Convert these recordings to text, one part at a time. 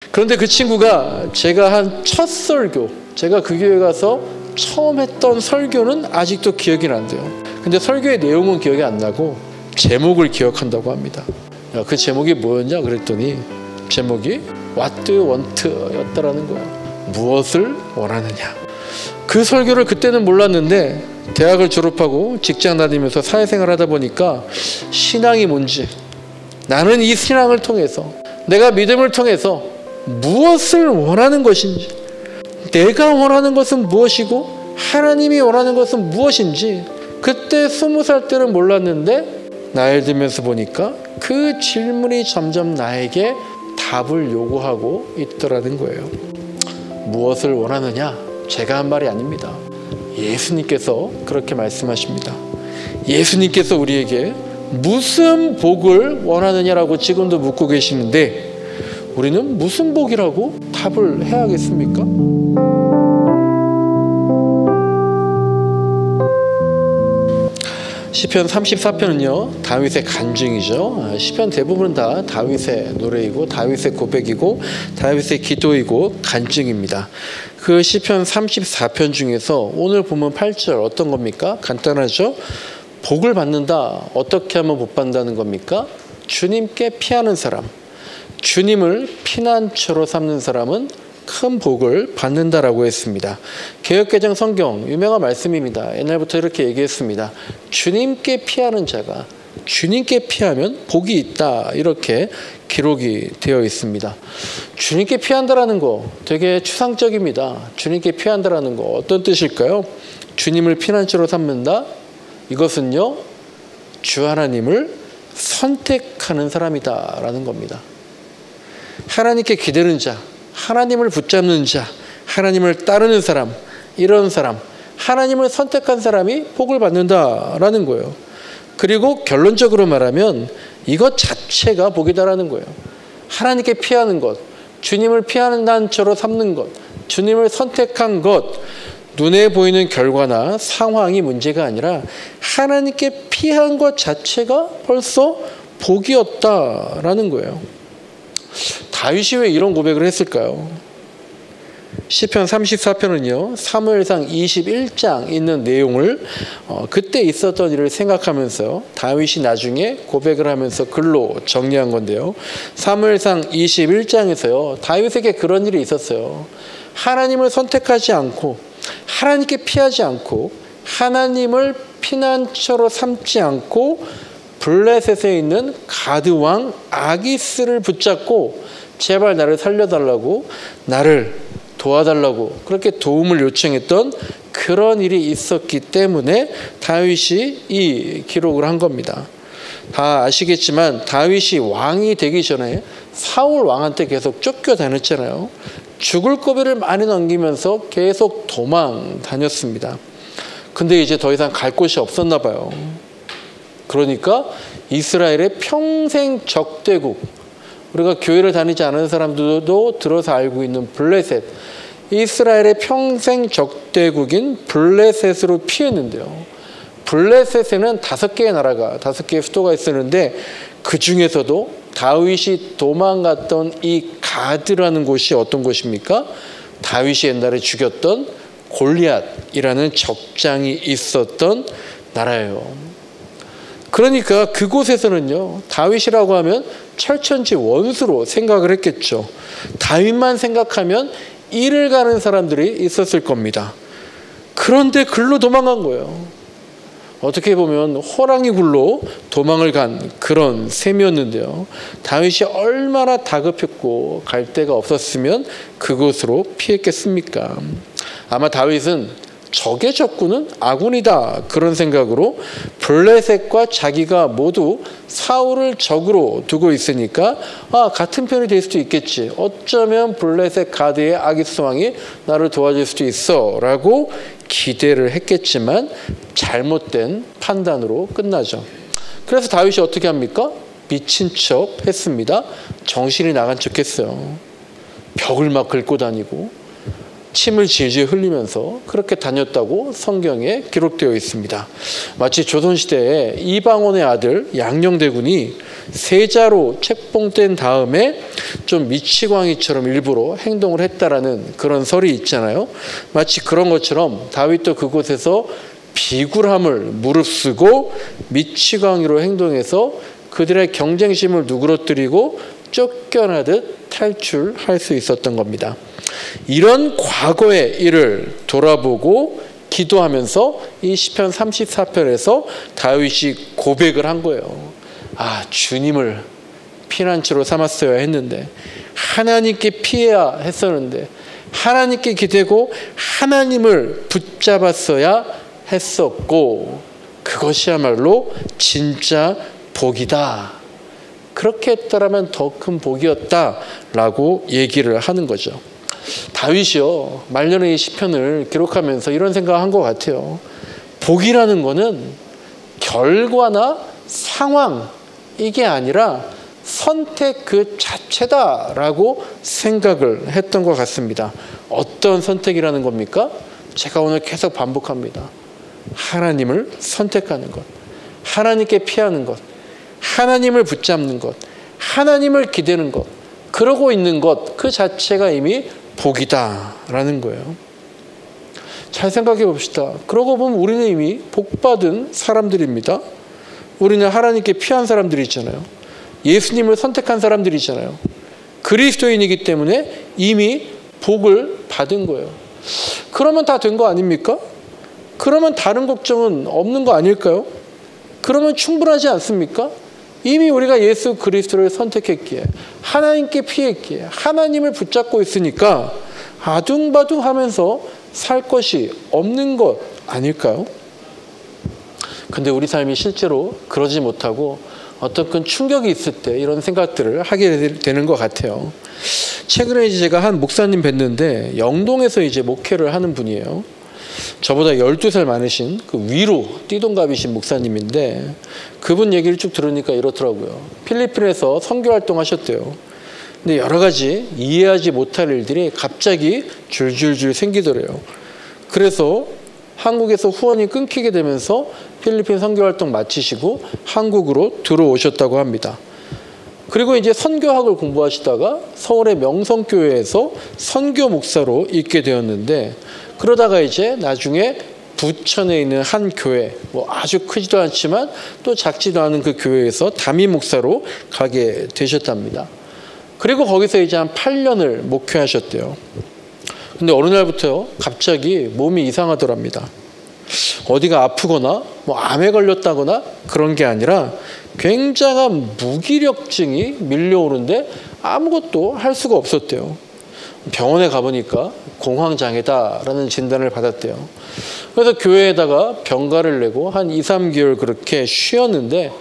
그런데 그 친구가 제가 한 첫 설교, 제가 그 교회 가서 처음 했던 설교는 아직도 기억이 난대요. 근데 설교의 내용은 기억이 안 나고 제목을 기억한다고 합니다. 야, 그 제목이 뭐였냐 그랬더니 제목이 What do you want? 였다라는 거예요. 무엇을 원하느냐. 그 설교를 그때는 몰랐는데 대학을 졸업하고 직장 다니면서 사회생활 하다 보니까 신앙이 뭔지, 나는 이 신앙을 통해서, 내가 믿음을 통해서 무엇을 원하는 것인지, 내가 원하는 것은 무엇이고 하나님이 원하는 것은 무엇인지 그때 20살 때는 몰랐는데 나이 들면서 보니까 그 질문이 점점 나에게 답을 요구하고 있더라는 거예요. 무엇을 원하느냐? 제가 한 말이 아닙니다. 예수님께서 그렇게 말씀하십니다. 예수님께서 우리에게 무슨 복을 원하느냐라고 지금도 묻고 계시는데 우리는 무슨 복이라고 답을 해야겠습니까? 시편 34편은요 다윗의 간증이죠. 시편 대부분 다 다윗의 노래이고 다윗의 고백이고 다윗의 기도이고 간증입니다. 그 시편 34편 중에서 오늘 보면 8절 어떤 겁니까? 간단하죠. 복을 받는다. 어떻게 하면 복 받는다는 겁니까? 주님께 피하는 사람, 주님을 피난처로 삼는 사람은 큰 복을 받는다라고 했습니다. 개역개정 성경 유명한 말씀입니다. 옛날부터 이렇게 얘기했습니다. 주님께 피하는 자가 주님께 피하면 복이 있다, 이렇게 기록이 되어 있습니다. 주님께 피한다라는 거 되게 추상적입니다. 주님께 피한다라는 거 어떤 뜻일까요? 주님을 피난처로 삼는다. 이것은요 주 하나님을 선택하는 사람이다라는 겁니다. 하나님께 기대는 자, 하나님을 붙잡는 자, 하나님을 따르는 사람, 이런 사람, 하나님을 선택한 사람이 복을 받는다라는 거예요. 그리고 결론적으로 말하면 이것 자체가 복이다라는 거예요. 하나님께 피하는 것, 주님을 피하는 단처로 삼는 것, 주님을 선택한 것, 눈에 보이는 결과나 상황이 문제가 아니라 하나님께 피한 것 자체가 벌써 복이었다라는 거예요. 다윗이 왜 이런 고백을 했을까요? 시편 34편은요 사무엘상 21장 있는 내용을 그때 있었던 일을 생각하면서 다윗이 나중에 고백을 하면서 글로 정리한 건데요. 사무엘상 21장에서요 다윗에게 그런 일이 있었어요. 하나님을 선택하지 않고 하나님께 피하지 않고 하나님을 피난처로 삼지 않고 블레셋에 있는 가드 왕 아기스를 붙잡고 제발 나를 살려달라고, 나를 도와달라고 그렇게 도움을 요청했던 그런 일이 있었기 때문에 다윗이 이 기록을 한 겁니다. 다 아시겠지만 다윗이 왕이 되기 전에 사울 왕한테 계속 쫓겨다녔잖아요. 죽을 고비를 많이 넘기면서 계속 도망 다녔습니다. 근데 이제 더 이상 갈 곳이 없었나 봐요. 그러니까 이스라엘의 평생 적대국, 우리가 교회를 다니지 않은 사람들도 들어서 알고 있는 블레셋, 이스라엘의 평생 적대국인 블레셋으로 피했는데요. 블레셋에는 5개의 나라가, 5개의 수도가 있었는데 그 중에서도 다윗이 도망갔던 이 가드라는 곳이 어떤 곳입니까? 다윗이 옛날에 죽였던 골리앗이라는 적장이 있었던 나라예요. 그러니까 그곳에서는요 다윗이라고 하면 철천지 원수로 생각을 했겠죠. 다윗만 생각하면 일을 가는 사람들이 있었을 겁니다. 그런데 글로 도망간 거예요. 어떻게 보면 호랑이 굴로 도망을 간 그런 셈이었는데요. 다윗이 얼마나 다급했고 갈 데가 없었으면 그곳으로 피했겠습니까? 아마 다윗은 적의 적군은 아군이다, 그런 생각으로 블레셋과 자기가 모두 사울을 적으로 두고 있으니까 같은 편이 될 수도 있겠지, 어쩌면 블레셋 가드의 아기스 왕이 나를 도와줄 수도 있어 라고 기대를 했겠지만 잘못된 판단으로 끝나죠. 그래서 다윗이 어떻게 합니까? 미친 척 했습니다. 정신이 나간 척 했어요. 벽을 막 긁고 다니고 침을 질질 흘리면서 그렇게 다녔다고 성경에 기록되어 있습니다. 마치 조선시대에 이방원의 아들 양녕대군이 세자로 책봉된 다음에 좀 미치광이처럼 일부러 행동을 했다라는 그런 설이 있잖아요. 마치 그런 것처럼 다윗도 그곳에서 비굴함을 무릅쓰고 미치광이로 행동해서 그들의 경쟁심을 누그러뜨리고 쫓겨나듯 탈출할 수 있었던 겁니다. 이런 과거의 일을 돌아보고 기도하면서 이 시편 34편에서 다윗이 고백을 한 거예요. 아, 주님을 피난처로 삼았어야 했는데, 하나님께 피해야 했었는데, 하나님께 기대고 하나님을 붙잡았어야 했었고, 그것이야말로 진짜 복이다. 그렇게 했더라면 더 큰 복이었다라고 얘기를 하는 거죠. 다윗이요, 말년의 이 시편을 기록하면서 이런 생각을 한 것 같아요. 복이라는 거는 결과나 상황, 이게 아니라 선택 그 자체다라고 생각을 했던 것 같습니다. 어떤 선택이라는 겁니까? 제가 오늘 계속 반복합니다. 하나님을 선택하는 것, 하나님께 피하는 것, 하나님을 붙잡는 것, 하나님을 기대는 것, 그러고 있는 것 그 자체가 이미 복이다라는 거예요. 잘 생각해 봅시다. 그러고 보면 우리는 이미 복받은 사람들입니다. 우리는 하나님께 피한 사람들이잖아요. 예수님을 선택한 사람들이잖아요. 그리스도인이기 때문에 이미 복을 받은 거예요. 그러면 다 된 거 아닙니까? 그러면 다른 걱정은 없는 거 아닐까요? 그러면 충분하지 않습니까? 이미 우리가 예수 그리스도를 선택했기에, 하나님께 피했기에, 하나님을 붙잡고 있으니까 아둥바둥하면서 살 것이 없는 것 아닐까요? 근데 우리 삶이 실제로 그러지 못하고 어떤 큰 충격이 있을 때 이런 생각들을 하게 되는 것 같아요. 최근에 이제 제가 한 목사님 뵀는데 영동에서 이제 목회를 하는 분이에요. 저보다 12살 많으신 그 위로 띠동갑이신 목사님인데, 그분 얘기를 쭉 들으니까 이렇더라고요. 필리핀에서 선교 활동하셨대요. 근데 여러 가지 이해하지 못할 일들이 갑자기 줄줄줄 생기더래요. 그래서 한국에서 후원이 끊기게 되면서 필리핀 선교 활동 마치시고 한국으로 들어오셨다고 합니다. 그리고 이제 선교학을 공부하시다가 서울의 명성교회에서 선교 목사로 있게 되었는데, 그러다가 이제 나중에 부천에 있는 한 교회, 뭐 아주 크지도 않지만 또 작지도 않은 그 교회에서 담임 목사로 가게 되셨답니다. 그리고 거기서 이제 한 8년을 목회하셨대요. 근데 어느 날부터 갑자기 몸이 이상하더랍니다. 어디가 아프거나 뭐 암에 걸렸다거나 그런 게 아니라 굉장한 무기력증이 밀려오는데 아무것도 할 수가 없었대요. 병원에 가보니까 공황장애다라는 진단을 받았대요. 그래서 교회에다가 병가를 내고 한 2, 3개월 그렇게 쉬었는데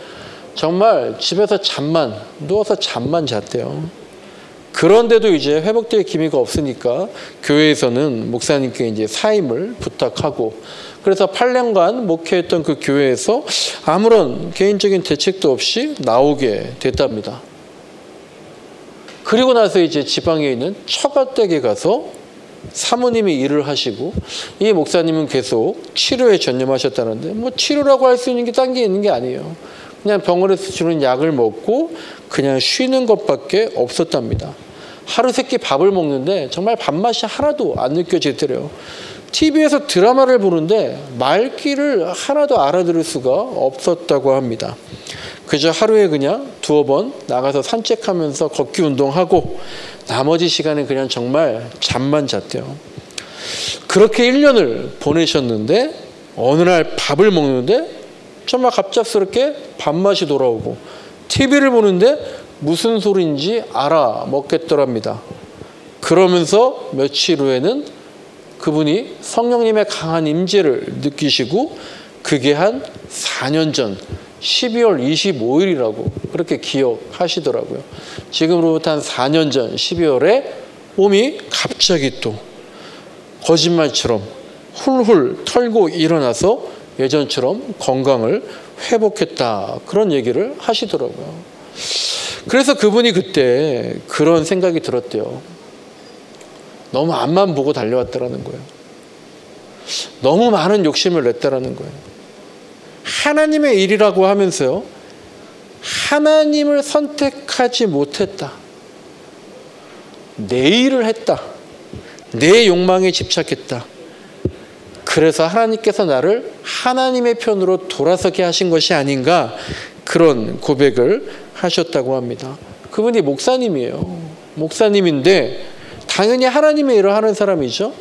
정말 집에서 누워서 잠만 잤대요. 그런데도 이제 회복될 기미가 없으니까 교회에서는 목사님께 이제 사임을 부탁하고, 그래서 8년간 목회했던 그 교회에서 아무런 개인적인 대책도 없이 나오게 됐답니다. 그리고 나서 이제 지방에 있는 처가댁에 가서 사모님이 일을 하시고, 이 목사님은 계속 치료에 전념하셨다는데, 뭐 치료라고 할 수 있는 게 딴 게 있는 게 아니에요. 그냥 병원에서 주는 약을 먹고 그냥 쉬는 것밖에 없었답니다. 하루 세끼 밥을 먹는데 정말 밥맛이 하나도 안 느껴지더래요. TV에서 드라마를 보는데 말귀를 하나도 알아들을 수가 없었다고 합니다. 그저 하루에 그냥 2번 나가서 산책하면서 걷기 운동하고 나머지 시간에 그냥 정말 잠만 잤대요. 그렇게 1년을 보내셨는데 어느 날 밥을 먹는데 정말 갑작스럽게 밥맛이 돌아오고, TV를 보는데 무슨 소리인지 알아먹겠더랍니다. 그러면서 며칠 후에는 그분이 성령님의 강한 임재를 느끼시고, 그게 한 4년 전 12월 25일이라고 그렇게 기억하시더라고요. 지금으로부터 한 4년 전 12월에 몸이 갑자기 또 거짓말처럼 훌훌 털고 일어나서 예전처럼 건강을 회복했다, 그런 얘기를 하시더라고요. 그래서 그분이 그때 그런 생각이 들었대요. 너무 앞만 보고 달려왔다라는 거예요. 너무 많은 욕심을 냈다라는 거예요. 하나님의 일이라고 하면서요, 하나님을 선택하지 못했다. 내 일을 했다. 내 욕망에 집착했다. 그래서 하나님께서 나를 하나님의 편으로 돌아서게 하신 것이 아닌가, 그런 고백을 하셨다고 합니다. 그분이 목사님이에요. 목사님인데 당연히 하나님의 일을 하는 사람이죠.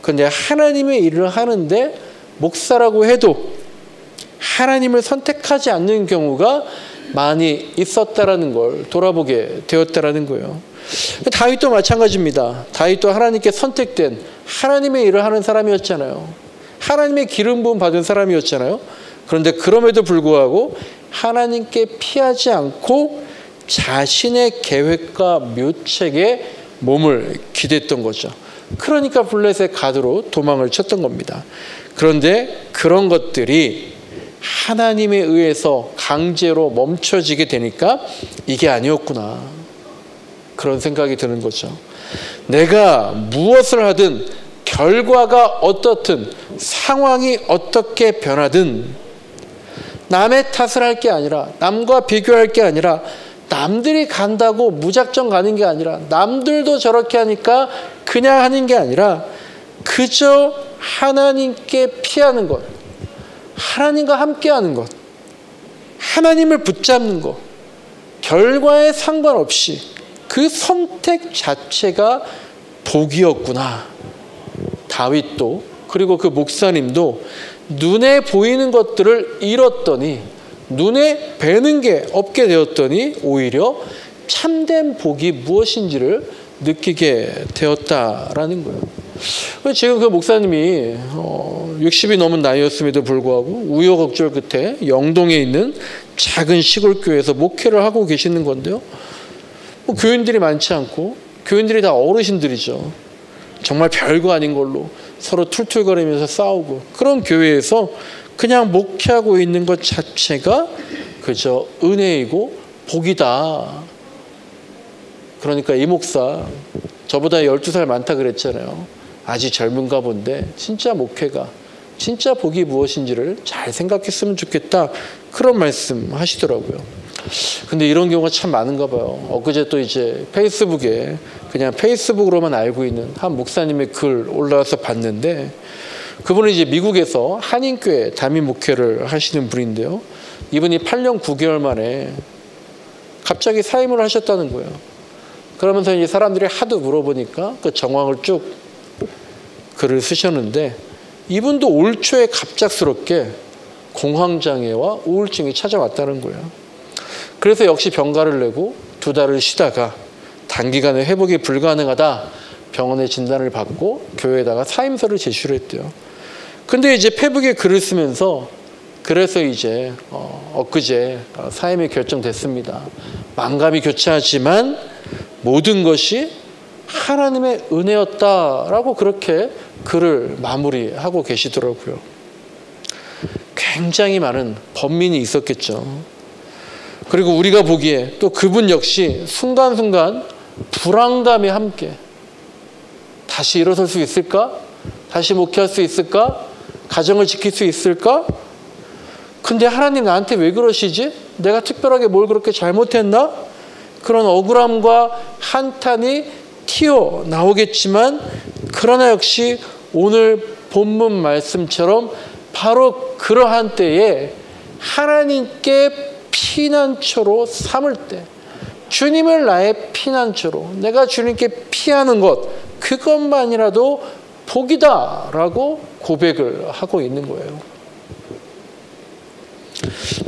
그런데 하나님의 일을 하는데 목사라고 해도 하나님을 선택하지 않는 경우가 많이 있었다라는 걸 돌아보게 되었다라는 거예요. 다윗도 마찬가지입니다. 다윗도 하나님께 선택된 하나님의 일을 하는 사람이었잖아요. 하나님의 기름 부음 받은 사람이었잖아요. 그런데 그럼에도 불구하고 하나님께 피하지 않고 자신의 계획과 묘책에 몸을 기댔던 거죠. 그러니까 블레셋 가드로 도망을 쳤던 겁니다. 그런데 그런 것들이 하나님에 의해서 강제로 멈춰지게 되니까 이게 아니었구나, 그런 생각이 드는 거죠. 내가 무엇을 하든 결과가 어떻든 상황이 어떻게 변하든 남의 탓을 할 게 아니라, 남과 비교할 게 아니라, 남들이 간다고 무작정 가는 게 아니라, 남들도 저렇게 하니까 그냥 하는 게 아니라 그저 하나님께 피하는 것, 하나님과 함께하는 것, 하나님을 붙잡는 것, 결과에 상관없이 그 선택 자체가 복이었구나. 다윗도, 그리고 그 목사님도 눈에 보이는 것들을 잃었더니, 눈에 뵈는 게 없게 되었더니 오히려 참된 복이 무엇인지를 느끼게 되었다라는 거예요. 지금 그 목사님이 60이 넘은 나이였음에도 불구하고 우여곡절 끝에 영동에 있는 작은 시골 교회에서 목회를 하고 계시는 건데요. 교인들이 많지 않고 교인들이 다 어르신들이죠. 정말 별거 아닌 걸로 서로 툴툴거리면서 싸우고, 그런 교회에서 그냥 목회하고 있는 것 자체가 그저 은혜이고 복이다. 그러니까 이 목사, 저보다 12살 많다 그랬잖아요. 아직 젊은가 본데 진짜 목회가, 진짜 복이 무엇인지를 잘 생각했으면 좋겠다, 그런 말씀 하시더라고요. 근데 이런 경우가 참 많은가 봐요. 엊그제 또 이제 페이스북에 그냥 페이스북으로만 알고 있는 한 목사님의 글 올라와서 봤는데, 그분은 이제 미국에서 한인교회 담임 목회를 하시는 분인데요. 이분이 8년 9개월 만에 갑자기 사임을 하셨다는 거예요. 그러면서 이제 사람들이 하도 물어보니까 그 정황을 쭉 글을 쓰셨는데, 이분도 올 초에 갑작스럽게 공황장애와 우울증이 찾아왔다는 거예요. 그래서 역시 병가를 내고 2달을 쉬다가 단기간에 회복이 불가능하다 병원에 진단을 받고 교회에다가 사임서를 제출을 했대요. 근데 이제 페북에 글을 쓰면서, 그래서 이제 엊그제 사임이 결정됐습니다. 만감이 교차하지만 모든 것이 하나님의 은혜였다라고 그렇게 글을 마무리하고 계시더라고요. 굉장히 많은 번민이 있었겠죠. 그리고 우리가 보기에 또 그분 역시 순간순간 불안감에 함께 다시 일어설 수 있을까? 다시 목회할 수 있을까? 가정을 지킬 수 있을까? 근데 하나님 나한테 왜 그러시지? 내가 특별하게 뭘 그렇게 잘못했나? 그런 억울함과 한탄이 튀어나오겠지만, 그러나 역시 오늘 본문 말씀처럼 바로 그러한 때에 하나님께 피난처로 삼을 때, 주님을 나의 피난처로, 내가 주님께 피하는 것, 그것만이라도 복이다라고 고백을 하고 있는 거예요.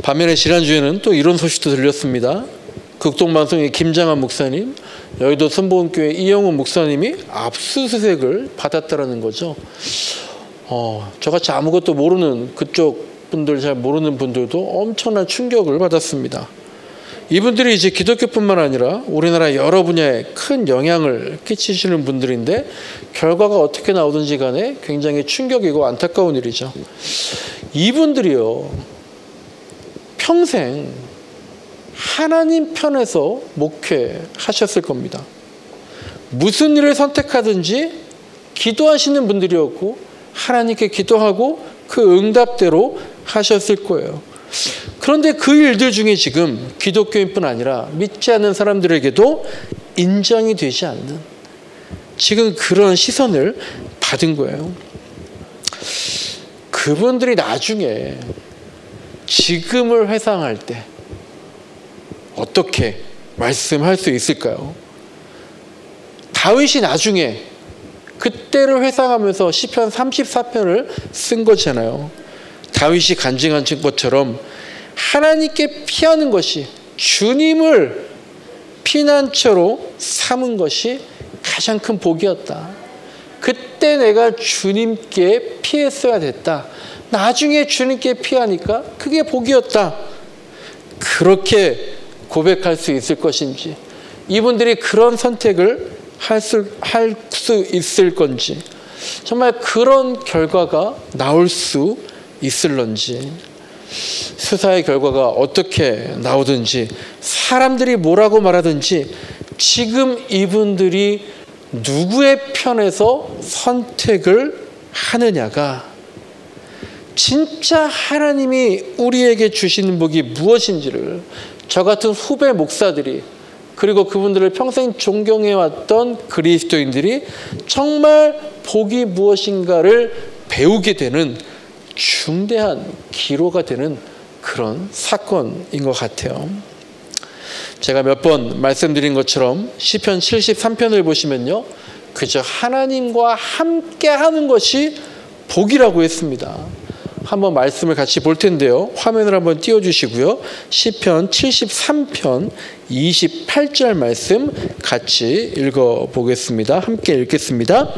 반면에 지난주에는 또 이런 소식도 들렸습니다. 극동방송의 김장한 목사님, 여의도 선보은교회 이영훈 목사님이 압수수색을 받았다라는 거죠. 저같이 아무것도 모르는, 그쪽 분들 잘 모르는 분들도 엄청난 충격을 받았습니다. 이분들이 이제 기독교뿐만 아니라 우리나라 여러 분야에 큰 영향을 끼치시는 분들인데, 결과가 어떻게 나오든지 간에 굉장히 충격이고 안타까운 일이죠. 이분들이요, 평생 하나님 편에서 목회하셨을 겁니다. 무슨 일을 선택하든지 기도하시는 분들이었고 하나님께 기도하고 그 응답대로 하셨을 거예요. 그런데 그 일들 중에 지금 기독교인뿐 아니라 믿지 않는 사람들에게도 인정이 되지 않는 지금 그런 시선을 받은 거예요. 그분들이 나중에 지금을 회상할 때 어떻게 말씀할 수 있을까요? 다윗이 나중에 그때를 회상하면서 시편 34편을 쓴 거잖아요. 다윗이 간증한 것처럼 하나님께 피하는 것이, 주님을 피난처로 삼은 것이 가장 큰 복이었다. 그때 내가 주님께 피했어야 됐다. 나중에 주님께 피하니까 그게 복이었다. 그렇게 고백할 수 있을 것인지, 이분들이 그런 선택을 할 수 있을 건지, 정말 그런 결과가 나올 수 있을런지, 수사의 결과가 어떻게 나오든지, 사람들이 뭐라고 말하든지, 지금 이분들이 누구의 편에서 선택을 하느냐가 진짜 하나님이 우리에게 주시는 복이 무엇인지를 저 같은 후배 목사들이, 그리고 그분들을 평생 존경해왔던 그리스도인들이 정말 복이 무엇인가를 배우게 되는 중대한 기로가 되는 그런 사건인 것 같아요. 제가 몇 번 말씀드린 것처럼 시편 73편을 보시면요, 그저 하나님과 함께 하는 것이 복이라고 했습니다. 한번 말씀을 같이 볼 텐데요. 화면을 한번 띄워주시고요. 시편 73편 28절 말씀 같이 읽어보겠습니다. 함께 읽겠습니다.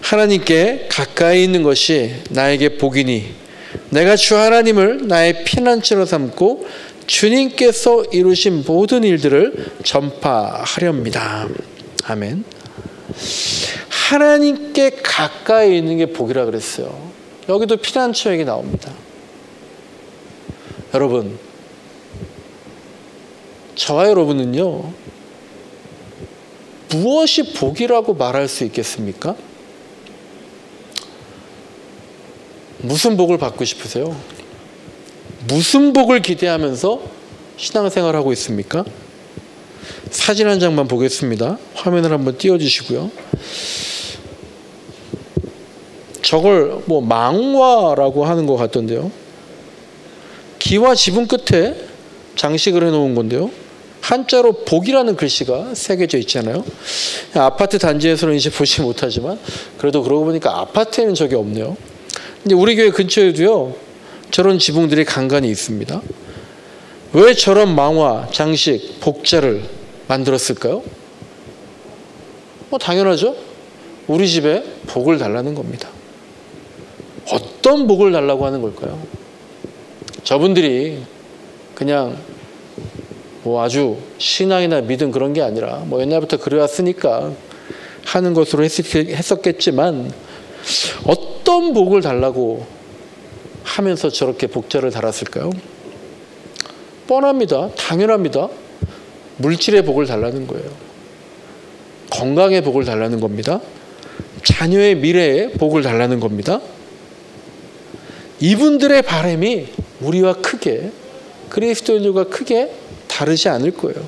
하나님께 가까이 있는 것이 나에게 복이니 내가 주 하나님을 나의 피난처로 삼고 주님께서 이루신 모든 일들을 전파하렵니다. 아멘. 하나님께 가까이 있는 게 복이라 그랬어요. 여기도 피난처 얘기 나옵니다. 여러분, 저와 여러분은요, 무엇이 복이라고 말할 수 있겠습니까? 무슨 복을 받고 싶으세요? 무슨 복을 기대하면서 신앙생활을 하고 있습니까? 사진 한 장만 보겠습니다. 화면을 한번 띄워주시고요. 저걸 뭐 망화라고 하는 것 같던데요. 기와 지붕 끝에 장식을 해놓은 건데요. 한자로 복이라는 글씨가 새겨져 있잖아요. 아파트 단지에서는 이제 보지 못하지만 그래도 그러고 보니까 아파트에는 저게 없네요. 근데 우리 교회 근처에도요, 저런 지붕들이 간간히 있습니다. 왜 저런 망화, 장식, 복자를 만들었을까요? 뭐 당연하죠. 우리 집에 복을 달라는 겁니다. 어떤 복을 달라고 하는 걸까요? 저분들이 그냥 뭐 아주 신앙이나 믿음 그런 게 아니라 뭐 옛날부터 그래왔으니까 하는 것으로 했었겠지만, 어떤 복을 달라고 하면서 저렇게 복자를 달았을까요? 뻔합니다. 당연합니다. 물질의 복을 달라는 거예요. 건강의 복을 달라는 겁니다. 자녀의 미래의 복을 달라는 겁니다. 이분들의 바람이 우리와 크게, 그리스도인들과 크게 다르지 않을 거예요.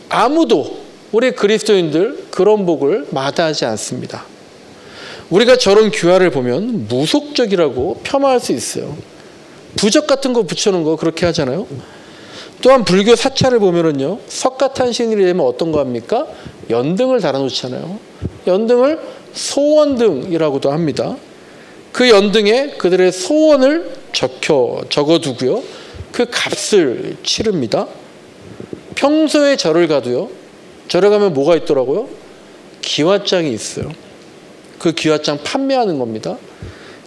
아무도 우리 그리스도인들 그런 복을 마다하지 않습니다. 우리가 저런 규화를 보면 무속적이라고 폄하할 수 있어요. 부적 같은 거 붙여놓은 거 그렇게 하잖아요. 또한 불교 사찰을 보면은요, 석가탄신일이 되면 어떤 거 합니까? 연등을 달아놓잖아요. 연등을 소원등이라고도 합니다. 그 연등에 그들의 소원을 적어두고요, 그 값을 치릅니다. 평소에 절을 가도요, 절에 가면 뭐가 있더라고요? 기와장이 있어요. 그 기와장 판매하는 겁니다.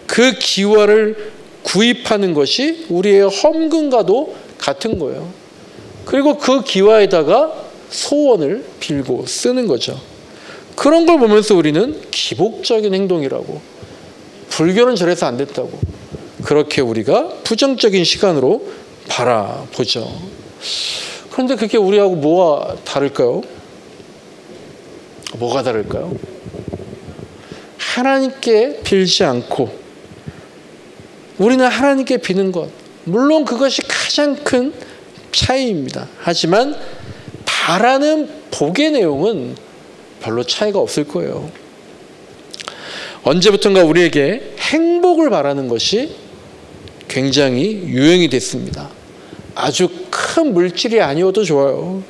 그 기와를 구입하는 것이 우리의 헌금과도 같은 거예요. 그리고 그 기와에다가 소원을 빌고 쓰는 거죠. 그런 걸 보면서 우리는 기복적인 행동이라고, 불교는 저래서 안 됐다고, 그렇게 우리가 부정적인 시간으로 바라보죠. 그런데 그게 우리하고 뭐가 다를까요? 뭐가 다를까요? 하나님께 빌지 않고 우리는 하나님께 비는 것, 물론 그것이 가장 큰 차이입니다. 하지만 바라는 복의 내용은 별로 차이가 없을 거예요. 언제부턴가 우리에게 행복을 바라는 것이 굉장히 유행이 됐습니다. 아주 큰 물질이 아니어도 좋아요.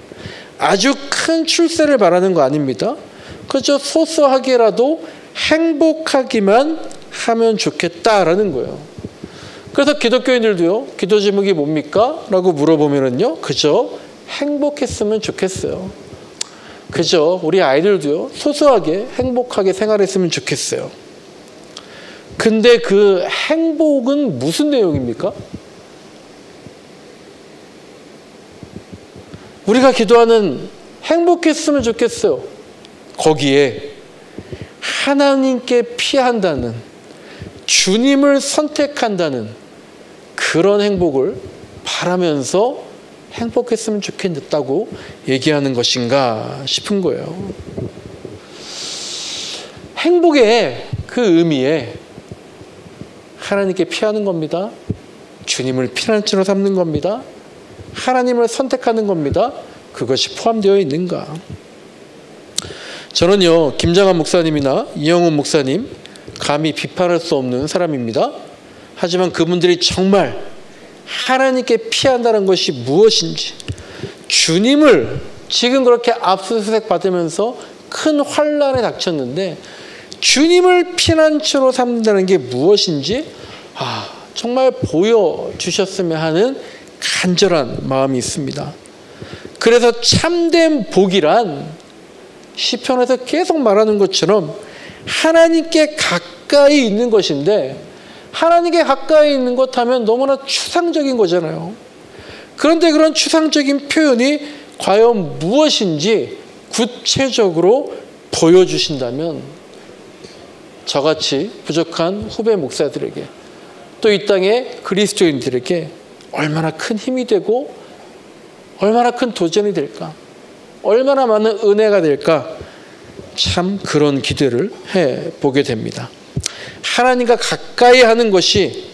아주 큰 출세를 바라는 거 아닙니다. 그저 소소하게라도 행복하기만 하면 좋겠다라는 거예요. 그래서 기독교인들도요, 기도 제목이 뭡니까? 라고 물어보면은요, 그저 행복했으면 좋겠어요. 그저 우리 아이들도요, 소소하게 행복하게 생활했으면 좋겠어요. 근데 그 행복은 무슨 내용입니까? 우리가 기도하는 행복했으면 좋겠어요. 거기에 하나님께 피한다는, 주님을 선택한다는 그런 행복을 바라면서 행복했으면 좋겠다고 얘기하는 것인가 싶은 거예요. 행복의 그 의미에 하나님께 피하는 겁니다. 주님을 피난처로 삼는 겁니다. 하나님을 선택하는 겁니다. 그것이 포함되어 있는가? 저는요, 김장한 목사님이나 이영훈 목사님 감히 비판할 수 없는 사람입니다. 하지만 그분들이 정말 하나님께 피한다는 것이 무엇인지, 주님을 지금 그렇게 압수수색 받으면서 큰 환난에 닥쳤는데 주님을 피난처로 삼는다는 게 무엇인지 정말 보여주셨으면 하는 간절한 마음이 있습니다. 그래서 참된 복이란 시편에서 계속 말하는 것처럼 하나님께 가까이 있는 것인데, 하나님께 가까이 있는 것 하면 너무나 추상적인 거잖아요. 그런데 그런 추상적인 표현이 과연 무엇인지 구체적으로 보여주신다면 저같이 부족한 후배 목사들에게, 또 이 땅의 그리스도인들에게 얼마나 큰 힘이 되고 얼마나 큰 도전이 될까, 얼마나 많은 은혜가 될까, 참 그런 기대를 해보게 됩니다. 하나님과 가까이 하는 것이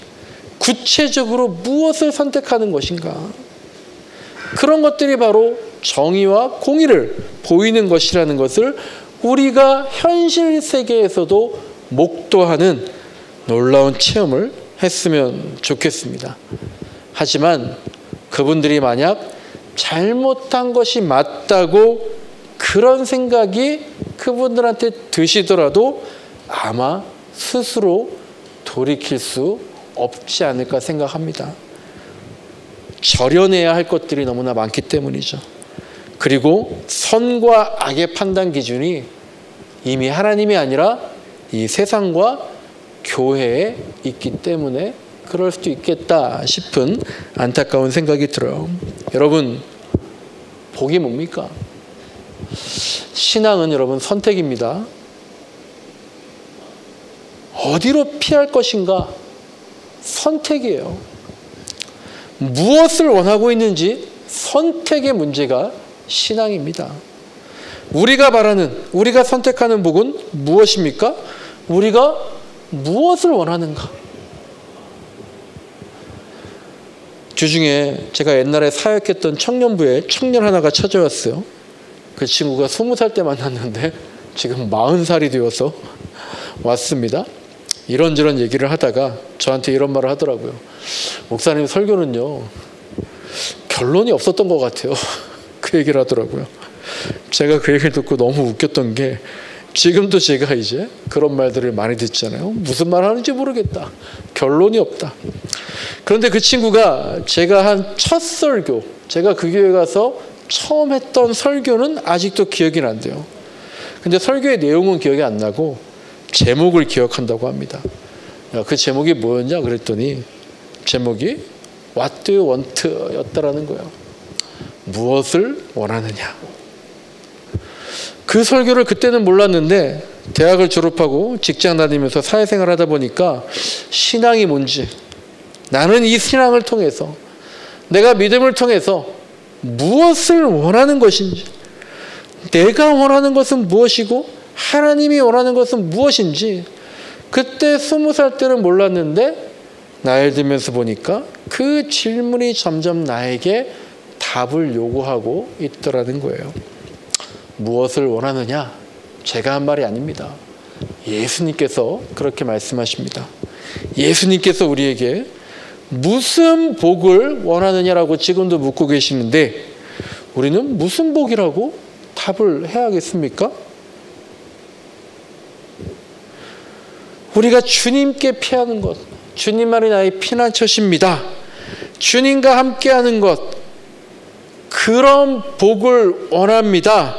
구체적으로 무엇을 선택하는 것인가, 그런 것들이 바로 정의와 공의를 보이는 것이라는 것을 우리가 현실 세계에서도 목도하는 놀라운 체험을 했으면 좋겠습니다. 하지만 그분들이 만약 잘못한 것이 맞다고 그런 생각이 그분들한테 드시더라도 아마 스스로 돌이킬 수 없지 않을까 생각합니다. 절여내야 할 것들이 너무나 많기 때문이죠. 그리고 선과 악의 판단 기준이 이미 하나님이 아니라 이 세상과 교회에 있기 때문에 그럴 수도 있겠다 싶은 안타까운 생각이 들어요. 여러분, 복이 뭡니까? 신앙은 여러분 선택입니다. 어디로 피할 것인가? 선택이에요. 무엇을 원하고 있는지 선택의 문제가 신앙입니다. 우리가 바라는, 우리가 선택하는 복은 무엇입니까? 우리가 무엇을 원하는가? 주중에 제가 옛날에 사역했던 청년부에 청년 하나가 찾아왔어요. 그 친구가 20살 때 만났는데 지금 40살이 되어서 왔습니다. 이런저런 얘기를 하다가 저한테 이런 말을 하더라고요. 목사님 설교는요, 결론이 없었던 것 같아요. 그 얘기를 하더라고요. 제가 그 얘기를 듣고 너무 웃겼던 게, 지금도 제가 이제 그런 말들을 많이 듣잖아요. 무슨 말 하는지 모르겠다. 결론이 없다. 그런데 그 친구가 제가 한 첫 설교, 제가 그 교회 가서 처음 했던 설교는 아직도 기억이 난대요. 근데 설교의 내용은 기억이 안 나고 제목을 기억한다고 합니다. 그 제목이 뭐였냐 그랬더니 제목이 What do you want? 였다라는 거예요. 무엇을 원하느냐. 그 설교를 그때는 몰랐는데 대학을 졸업하고 직장 다니면서 사회생활 하다 보니까 신앙이 뭔지, 나는 이 신앙을 통해서, 내가 믿음을 통해서 무엇을 원하는 것인지, 내가 원하는 것은 무엇이고 하나님이 원하는 것은 무엇인지 그때 20살 때는 몰랐는데 나이 들면서 보니까 그 질문이 점점 나에게 답을 요구하고 있더라는 거예요. 무엇을 원하느냐? 제가 한 말이 아닙니다. 예수님께서 그렇게 말씀하십니다. 예수님께서 우리에게 무슨 복을 원하느냐라고 지금도 묻고 계시는데 우리는 무슨 복이라고 답을 해야겠습니까? 우리가 주님께 피하는 것, 주님만이 나의 피난처십니다. 주님과 함께하는 것, 그런 복을 원합니다.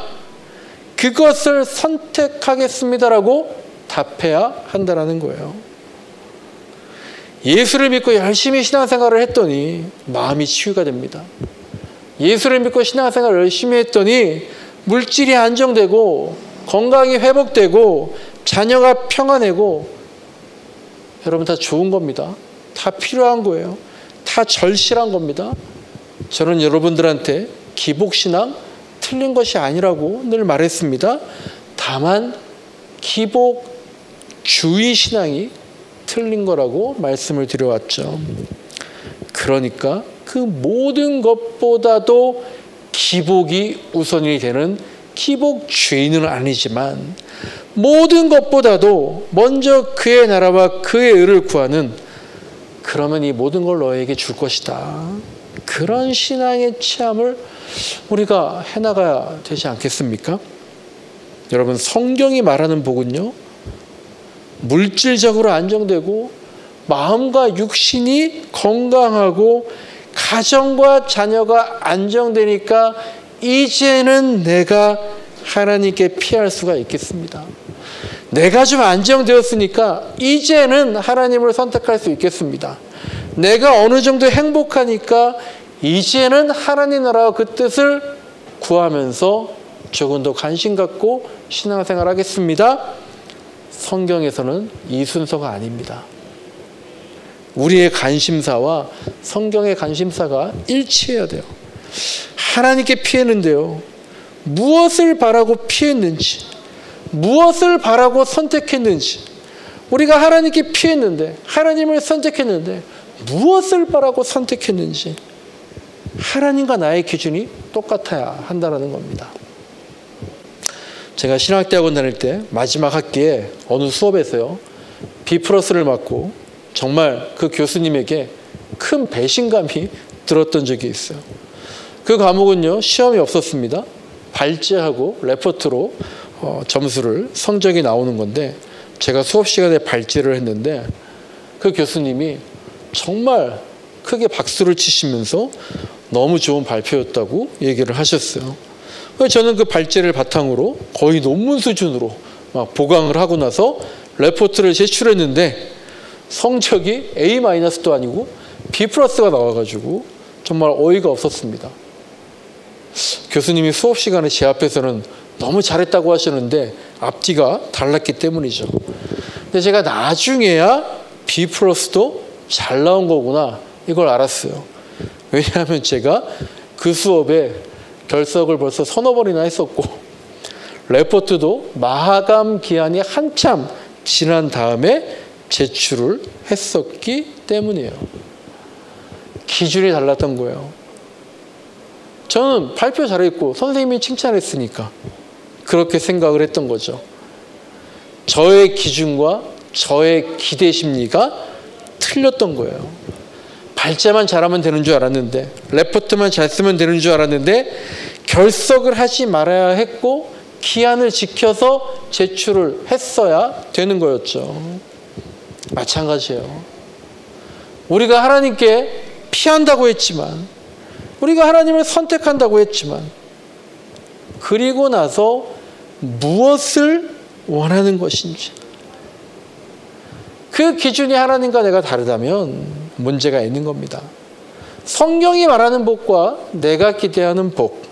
그것을 선택하겠습니다라고 답해야 한다는 거예요. 예수를 믿고 열심히 신앙생활을 했더니 마음이 치유가 됩니다. 예수를 믿고 신앙생활을 열심히 했더니 물질이 안정되고 건강이 회복되고 자녀가 평안하고 여러분 다 좋은 겁니다. 다 필요한 거예요. 다 절실한 겁니다. 저는 여러분들한테 기복신앙 틀린 것이 아니라고 늘 말했습니다. 다만 기복주의 신앙이 틀린 거라고 말씀을 드려왔죠. 그러니까 그 모든 것보다도 기복이 우선이 되는 기복주의는 아니지만 모든 것보다도 먼저 그의 나라와 그의 의를 구하는, 그러면 이 모든 걸 너에게 줄 것이다. 그런 신앙의 체험을 우리가 해나가야 되지 않겠습니까? 여러분, 성경이 말하는 복은요, 물질적으로 안정되고 마음과 육신이 건강하고 가정과 자녀가 안정되니까 이제는 내가 하나님께 피할 수가 있겠습니다. 내가 좀 안정되었으니까 이제는 하나님을 선택할 수 있겠습니다. 내가 어느 정도 행복하니까 이제는 하나님 나라와 그 뜻을 구하면서 조금 더 관심 갖고 신앙생활 하겠습니다. 성경에서는 이 순서가 아닙니다. 우리의 관심사와 성경의 관심사가 일치해야 돼요. 하나님께 피했는데요, 무엇을 바라고 피했는지, 무엇을 바라고 선택했는지, 우리가 하나님께 피했는데, 하나님을 선택했는데 무엇을 바라고 선택했는지 하나님과 나의 기준이 똑같아야 한다는 겁니다. 제가 신학대학원 다닐 때 마지막 학기에 어느 수업에서요, B+를 맞고 정말 그 교수님에게 큰 배신감이 들었던 적이 있어요. 그 과목은요, 시험이 없었습니다. 발제하고 레포트로 점수를, 성적이 나오는 건데, 제가 수업 시간에 발제를 했는데 그 교수님이 정말 크게 박수를 치시면서 너무 좋은 발표였다고 얘기를 하셨어요. 저는 그 발제를 바탕으로 거의 논문 수준으로 막 보강을 하고 나서 레포트를 제출했는데 성적이 A-도 아니고 B+가 나와가지고 정말 어이가 없었습니다. 교수님이 수업 시간에 제 앞에서는 너무 잘했다고 하셨는데 앞뒤가 달랐기 때문이죠. 근데 제가 나중에야 B+도 잘 나온 거구나, 이걸 알았어요. 왜냐하면 제가 그 수업에 결석을 벌써 서너 번이나 했었고 레포트도 마감 기한이 한참 지난 다음에 제출을 했었기 때문이에요. 기준이 달랐던 거예요. 저는 발표 잘했고 선생님이 칭찬했으니까 그렇게 생각을 했던 거죠. 저의 기준과 저의 기대 심리가 틀렸던 거예요. 발제만 잘하면 되는 줄 알았는데, 레포트만 잘 쓰면 되는 줄 알았는데 결석을 하지 말아야 했고 기한을 지켜서 제출을 했어야 되는 거였죠. 마찬가지예요. 우리가 하나님께 피한다고 했지만, 우리가 하나님을 선택한다고 했지만, 그리고 나서 무엇을 원하는 것인지, 그 기준이 하나님과 내가 다르다면 문제가 있는 겁니다. 성경이 말하는 복과 내가 기대하는 복,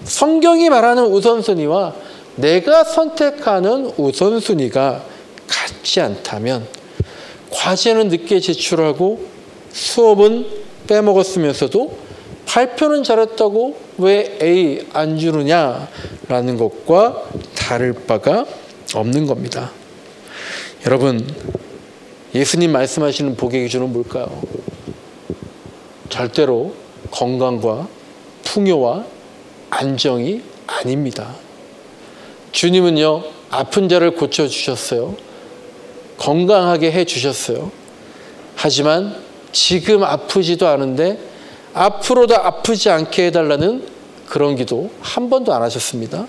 성경이 말하는 우선순위와 내가 선택하는 우선순위가 같지 않다면 과제는 늦게 제출하고 수업은 빼먹었으면서도 발표는 잘했다고 왜 A 안 주느냐라는 것과 다를 바가 없는 겁니다. 여러분, 예수님 말씀하시는 복의 기준은 뭘까요? 절대로 건강과 풍요와 안정이 아닙니다. 주님은요, 아픈 자를 고쳐주셨어요. 건강하게 해주셨어요. 하지만 지금 아프지도 않은데 앞으로도 아프지 않게 해달라는 그런 기도 한 번도 안 하셨습니다.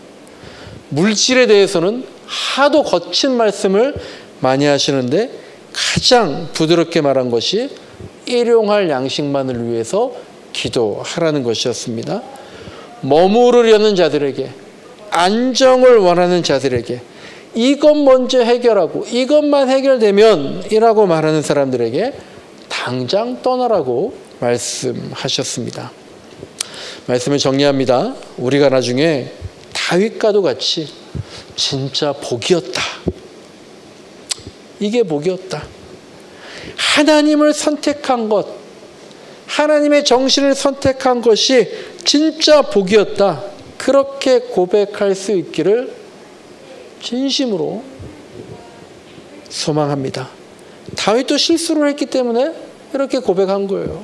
물질에 대해서는 하도 거친 말씀을 많이 하시는데 가장 부드럽게 말한 것이 일용할 양식만을 위해서 기도하라는 것이었습니다. 머무르려는 자들에게, 안정을 원하는 자들에게 이것 먼저 해결하고 이것만 해결되면 이라고 말하는 사람들에게 당장 떠나라고 말씀하셨습니다. 말씀을 정리합니다. 우리가 나중에 다윗과도 같이 진짜 복이었다. 이게 복이었다. 하나님을 선택한 것, 하나님의 정신을 선택한 것이 진짜 복이었다. 그렇게 고백할 수 있기를 진심으로 소망합니다. 다윗도 실수를 했기 때문에 이렇게 고백한 거예요.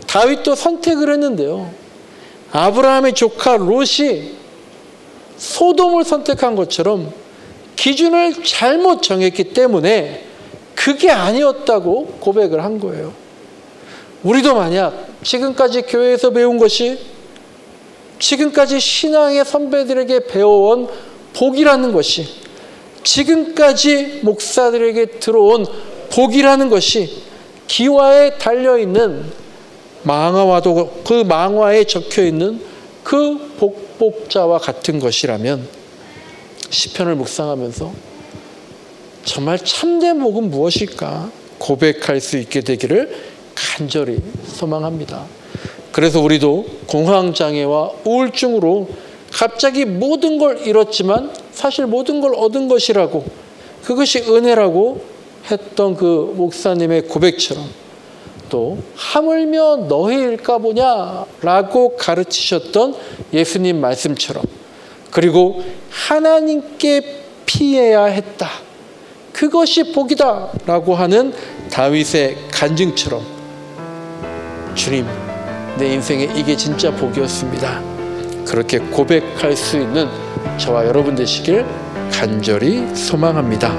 다윗도 선택을 했는데요. 아브라함의 조카 롯이 소돔을 선택한 것처럼 기준을 잘못 정했기 때문에 그게 아니었다고 고백을 한 거예요. 우리도 만약 지금까지 교회에서 배운 것이, 지금까지 신앙의 선배들에게 배워온 복이라는 것이, 지금까지 목사들에게 들어온 복이라는 것이 기와에 달려있는 망화와도 그 망화에 적혀있는 그 복복자와 같은 것이라면 시편을 묵상하면서 정말 참된 복은 무엇일까 고백할 수 있게 되기를 간절히 소망합니다. 그래서 우리도 공황장애와 우울증으로 갑자기 모든 걸 잃었지만 사실 모든 걸 얻은 것이라고, 그것이 은혜라고 했던 그 목사님의 고백처럼, 또 하물며 너희일까 보냐 라고 가르치셨던 예수님 말씀처럼, 그리고 하나님께 피해야 했다, 그것이 복이다 라고 하는 다윗의 간증처럼, 주님, 내 인생에 이게 진짜 복이었습니다, 그렇게 고백할 수 있는 저와 여러분 되시길 간절히 소망합니다.